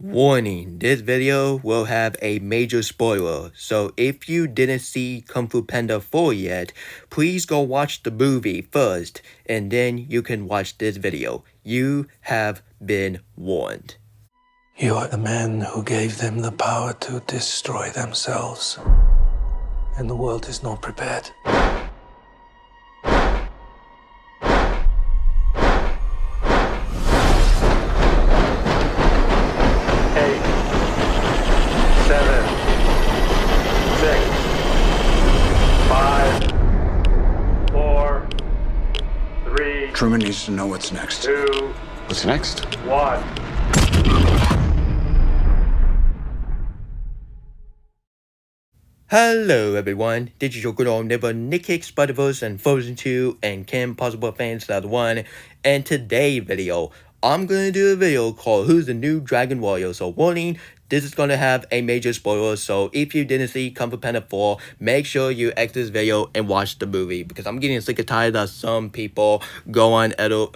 Warning, this video will have a major spoiler, so if you didn't see Kung Fu Panda 4 yet, please go watch the movie first, and then you can watch this video. You have been warned. You are the man who gave them the power to destroy themselves, and the world is not prepared. 7, 6, 5, 4, 3. Truman needs to know what's next. 2, What's next? 1. Hello everyone, this is your good old neighbor Nick Hicks, Spider-Verse and Frozen 2 and Kim Possible Fans That 1, and today's video, I'm gonna do a video called Who's the New Dragon Warrior. So warning, this is gonna have a major spoiler, so if you didn't see Kung Fu Panda 4, make sure you exit this video and watch the movie, because I'm getting sick and tired that some people go other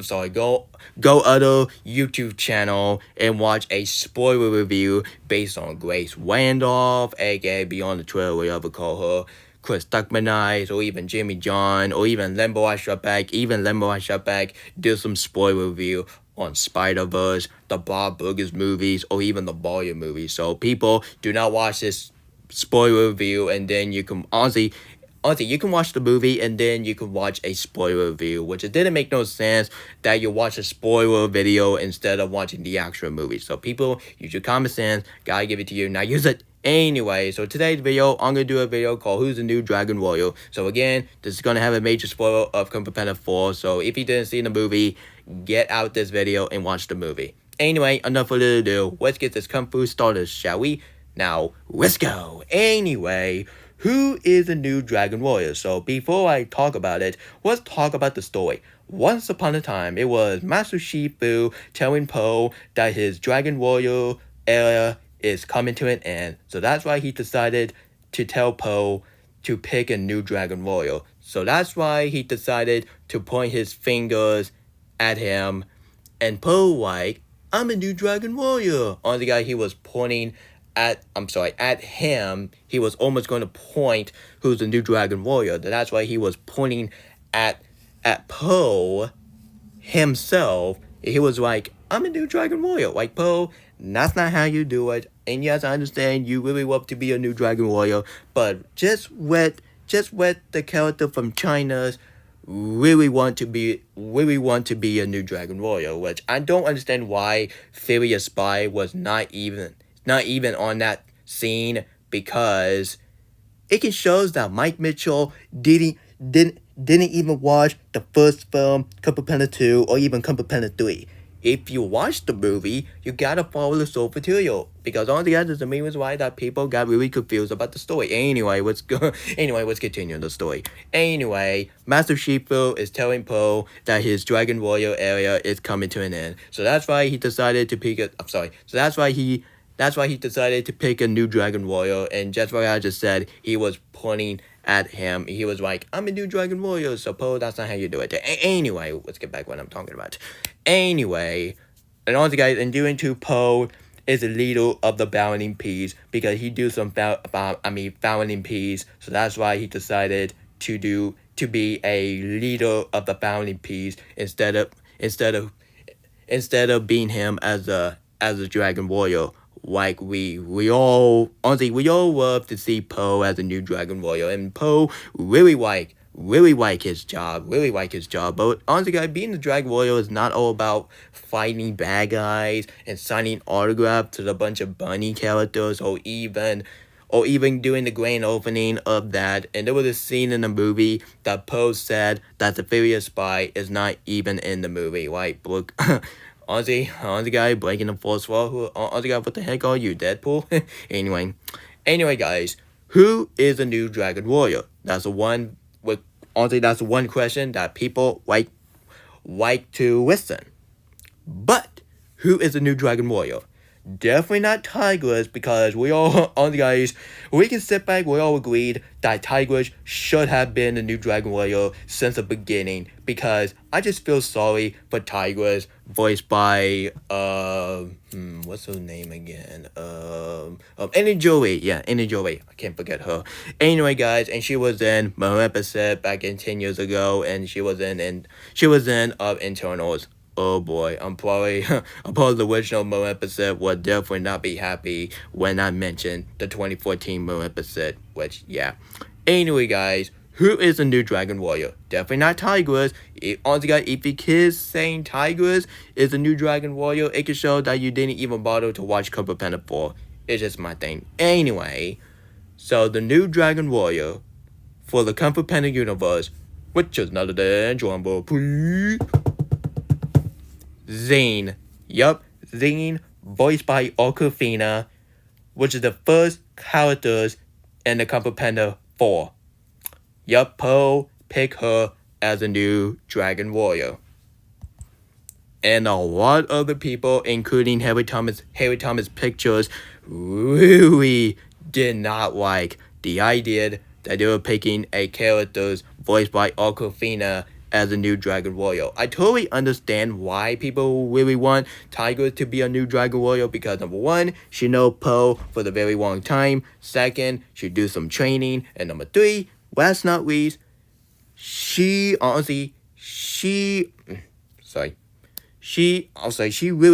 YouTube channel and watch a spoiler review based on Grace Randolph, aka Beyond the Trail, whatever call her, Chris Tuckmanites, or even Jimmy John, or even Lembo I Shot Back. Even Lembo I Shot Back did some spoiler review on Spider-Verse, the Bob Burgers movies, or even the Barrier movies. So people, do not watch this spoiler review, and then you can honestly, you can watch the movie and then you can watch a spoiler review, which it didn't make no sense that you watch a spoiler video instead of watching the actual movie. So people, use your common sense, gotta give it to you, now use it anyway. So today's video, I'm gonna do a video called Who's the New Dragon Warrior. So again, this is gonna have a major spoiler of Kung Fu Panda 4, so if you didn't see the movie, get out this video and watch the movie. Anyway, enough further ado, let's get this Kung Fu started, shall we? Now, let's go! Anyway, who is the new Dragon Warrior? So before I talk about it, let's talk about the story. Once upon a time, it was Master Shifu telling Po that his Dragon Warrior era is coming to an end. So that's why he decided to tell Po to pick a new Dragon Warrior. So that's why he decided to point his fingers at him, and Po like, I'm a new Dragon Warrior. On the guy he was pointing at him, he was almost going to point who's the new Dragon Warrior. That's why he was pointing at Po himself. He was like, I'm a new Dragon Warrior. Like, Po, that's not how you do it. And yes, I understand you really want to be a new Dragon Warrior, but just let the character from China's really want to be a new Dragon Warrior, which I don't understand why Furious Spy was not even on that scene, because it can shows that Mike Mitchell didn't even watch the first film, Kung Fu Panda 2, or even Kung Fu Panda 3. If you watch the movie, you gotta follow the source material, because all the others, the main reason why that people got really confused about the story. Anyway, let's continue the story. Anyway, Master Shifu is telling Po that his Dragon Warrior area is coming to an end. So that's why he decided to pick that's why he decided to pick a new Dragon Warrior, and just what I just said, he was pointing at him. He was like, I'm a new Dragon Warrior, so Po, that's not how you do it. Anyway, let's get back to what I'm talking about. Anyway, and also guys, and doing to Po is the leader of the Bowling Peas, because he do some Bowling Peas, so that's why he decided to be a leader of the Bowling Peas instead of being him as a Dragon Warrior. Like we all love to see Po as a new Dragon Warrior, and Po really like his job. But honestly guys, being the Dragon Warrior is not all about fighting bad guys and signing autographs to a bunch of bunny characters, or even doing the grand opening of that. And there was a scene in the movie that Po said that the Furious Spy is not even in the movie. Like, look, honestly guy, breaking the fourth wall. Honestly guy, what the heck are you, Deadpool? Anyway guys, who is the new Dragon Warrior? That's the one question that people like to listen. But who is the new Dragon Warrior? definitely not Tigress, because we all, all the guys, we can sit back, we all agreed that Tigress should have been the new Dragon Warrior since the beginning, because I just feel sorry for Tigress, voiced by, what's her name again? Annie Joey, yeah, Annie Joey, I can't forget her. Anyway, guys, and she was in Maleficent back in 10 years ago, and she was in Internals. Oh boy, I'm probably the original Maleficent would definitely not be happy when I mentioned the 2014 Maleficent, which, yeah. Anyway, guys, who is the new Dragon Warrior? Definitely not Tigress. Honestly, guys, if you kids saying Tigress is the new Dragon Warrior, it can show that you didn't even bother to watch Kung Fu Panda 4. It's just my thing. Anyway, so the new Dragon Warrior for the Kung Fu Panda universe, which is none other than Jumbo, please. Zane. Yup, Zane, voiced by Awkwafina, which is the first characters in the Kung Fu Panda 4. Yup, Po picked her as a new Dragon Warrior. And a lot of other people, including Harry Thomas Pictures, really did not like the idea that they were picking a character voiced by Awkwafina as a new Dragon Warrior. I totally understand why people really want Tigress to be a new Dragon Warrior, because number one, she know Po for the very long time. Second, she do some training. And number three, last not least, she really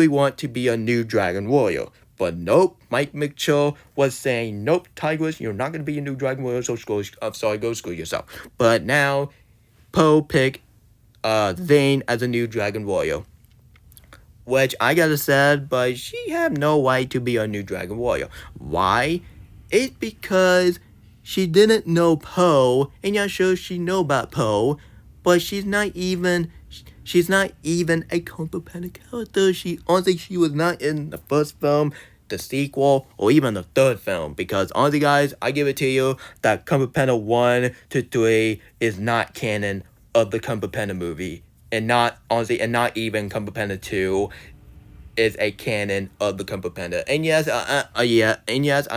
want to be a new Dragon Warrior. But nope, Mike Mitchell was saying, nope, Tigress, you're not going to be a new Dragon Warrior, so go screw yourself. But now, Po picked Zane as a new Dragon Warrior. Which I gotta say, but she have no right to be a new Dragon Warrior. Why? It's because she didn't know Po, and yeah, sure she know about Po, but she's not even a Kung Fu Panda character. She was not in the first film, the sequel, or even the third film. Because honestly, guys, I give it to you that Kung Fu Panda 1 to 3 is not canon of the Kung Fu Panda movie, and not even Kung Fu Panda 2 is a canon of the Kung Fu Panda. And yes, I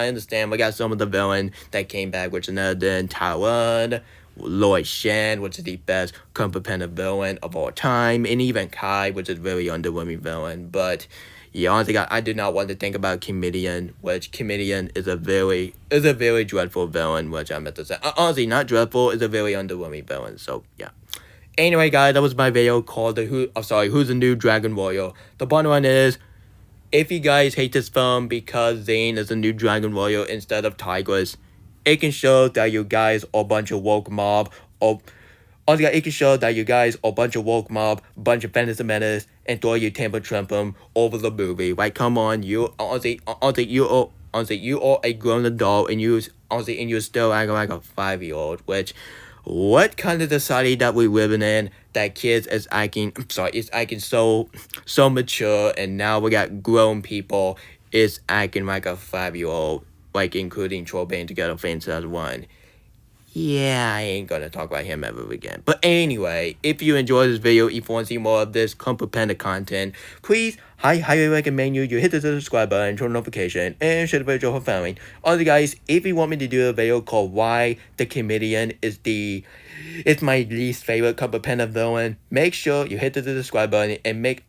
understand we got some of the villain that came back, which is none other than Taiwan, Lloyd Shen, which is the best Kung Fu Panda villain of all time, and even Kai, which is a very underwhelming villain. But yeah, honestly, I do not want to think about Comedian, which Comedian is a very dreadful villain, which I meant to say. Honestly, not dreadful, is a very underwhelming villain. So yeah. Anyway, guys, that was my video called Who's the New Dragon Warrior. The bottom line is, if you guys hate this film because Zane is a new Dragon Warrior instead of Tigress, it can show that you guys are a bunch of woke mob, it can show that you guys are a bunch of woke mob, bunch of fantasy menace, and throw your temper tantrum over the movie. Like, come on, you are a grown adult, and you're still acting like a 5-year-old, which, what kind of society that we living in that kids is acting so mature, and now we got grown people is acting like a 5-year-old, like including Troll Band Together fans as one. Yeah, I ain't gonna talk about him ever again. But anyway, if you enjoyed this video, if you want to see more of this Kung Fu Panda content, please, I highly recommend you hit the subscribe button, turn on notification, and share the video with your family. Also, guys, if you want me to do a video called Why the Comedian is my least favorite Kung Fu Panda villain, make sure you hit the subscribe button and make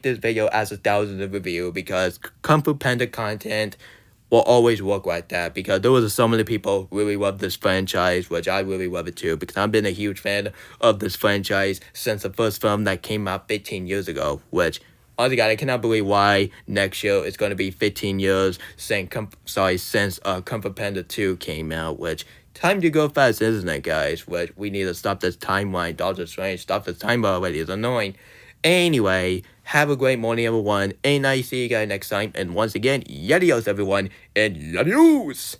this video as 1,000 of review, because Kung Fu Panda content will always work like that, because there was so many people really love this franchise, which I really love it too, because I've been a huge fan of this franchise since the first film that came out 15 years ago, which, honestly, God, I cannot believe why next year it's going to be 15 years since Kung Fu Panda 2 came out, which, time to go fast, isn't it, guys? Which, we need to stop this timeline. Doctor Strange, stop this timer already, it's annoying. Anyway, have a great morning, everyone, and I see you guys next time. And once again, adios, everyone, and adios!